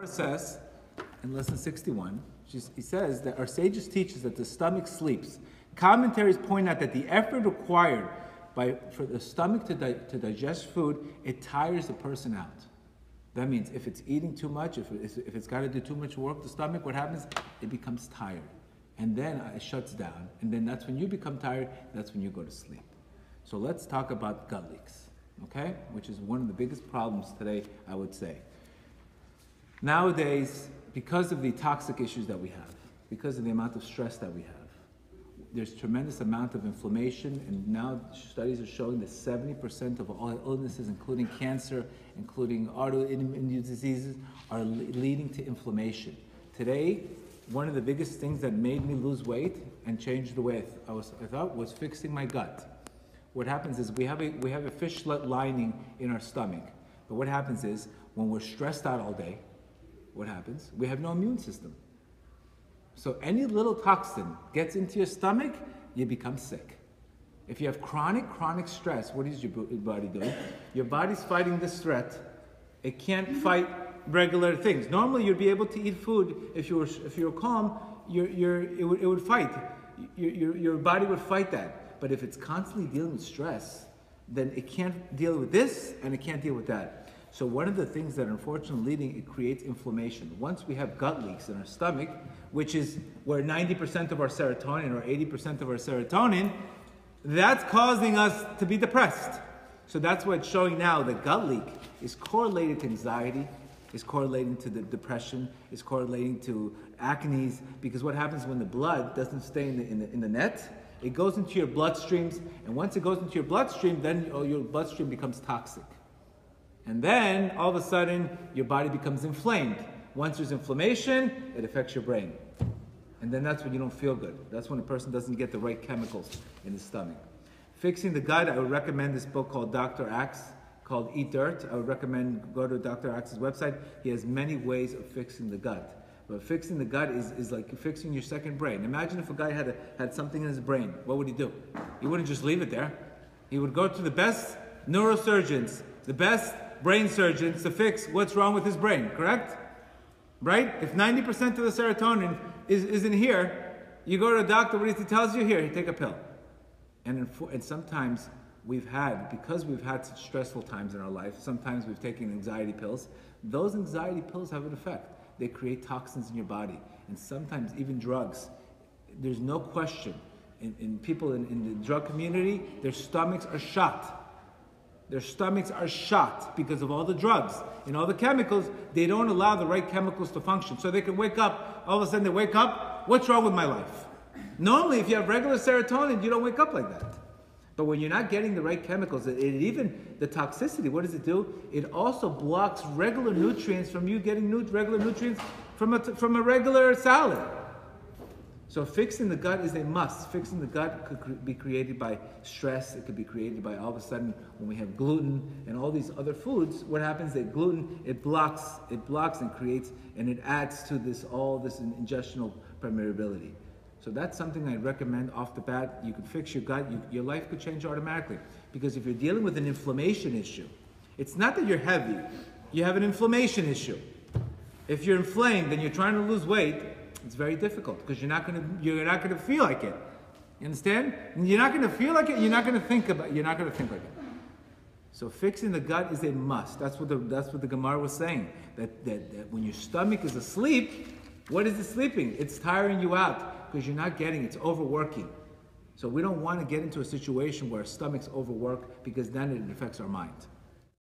says in lesson 61, he says that our sages teach us that the stomach sleeps. Commentaries point out that the effort required for the stomach to digest food, it tires the person out. That means if it's eating too much, if it's got to do too much work, the stomach, what happens? It becomes tired. And then it shuts down. And then that's when you become tired, that's when you go to sleep. So let's talk about gut leaks, okay? Which is one of the biggest problems today, I would say. Nowadays, because of the toxic issues that we have, because of the amount of stress that we have, there's tremendous amount of inflammation, and now studies are showing that 70% of all illnesses, including cancer, including autoimmune diseases, are leading to inflammation. Today, one of the biggest things that made me lose weight and change the way I thought was fixing my gut. What happens is we have a fish lining in our stomach, but what happens is when we're stressed out all day, what happens? We have no immune system. So any little toxin gets into your stomach, you become sick. If you have chronic stress, what is your body doing? Your body's fighting this threat. It can't fight regular things. Normally, you'd be able to eat food if you were calm. It would fight. Your body would fight that. But if it's constantly dealing with stress, then it can't deal with this and it can't deal with that. So one of the things that unfortunately it creates inflammation. Once we have gut leaks in our stomach, which is where 90% of our serotonin or 80% of our serotonin, that's causing us to be depressed. So that's what it's showing now. The gut leak is correlated to anxiety, is correlating to the depression, is correlating to acne, because what happens when the blood doesn't stay in the net, it goes into your bloodstreams, and once it goes into your bloodstream, then your bloodstream becomes toxic. And then, all of a sudden, your body becomes inflamed. Once there's inflammation, it affects your brain. And then that's when you don't feel good. That's when a person doesn't get the right chemicals in his stomach. Fixing the gut, I would recommend this book called Dr. Axe, called Eat Dirt. I would recommend go to Dr. Axe's website. He has many ways of fixing the gut. But fixing the gut is like fixing your second brain. Imagine if a guy had something in his brain. What would he do? He wouldn't just leave it there. He would go to the best neurosurgeons, the best brain surgeons to fix what's wrong with his brain, correct? Right? If 90% of the serotonin is in here, you go to a doctor, what he tells you? Here, take a pill. And sometimes because we've had such stressful times in our life, sometimes we've taken anxiety pills. Those anxiety pills have an effect. They create toxins in your body. And sometimes even drugs. There's no question. In people in the drug community, their stomachs are shot. Their stomachs are shot because of all the drugs and all the chemicals. They don't allow the right chemicals to function. So they can wake up, all of a sudden they wake up, what's wrong with my life? Normally, if you have regular serotonin, you don't wake up like that. But when you're not getting the right chemicals, even the toxicity, what does it do? It also blocks regular nutrients from you getting regular nutrients from a regular salad. So fixing the gut is a must. Fixing the gut could be created by stress. It could be created by all of a sudden when we have gluten and all these other foods. What happens? That gluten it blocks and creates, and it adds to all this ingestional permeability. So that's something I recommend off the bat. You could fix your gut. Your life could change automatically, because if you're dealing with an inflammation issue, it's not that you're heavy. You have an inflammation issue. If you're inflamed and you're trying to lose weight, it's very difficult because you're not gonna feel like it. You understand? And you're not gonna feel like it. You're not gonna think like it. So fixing the gut is a must. That's what the Gemara was saying. That when your stomach is asleep, what is it sleeping? It's tiring you out because you're not getting. It's overworking. So we don't want to get into a situation where our stomach's overworked, because then it affects our mind.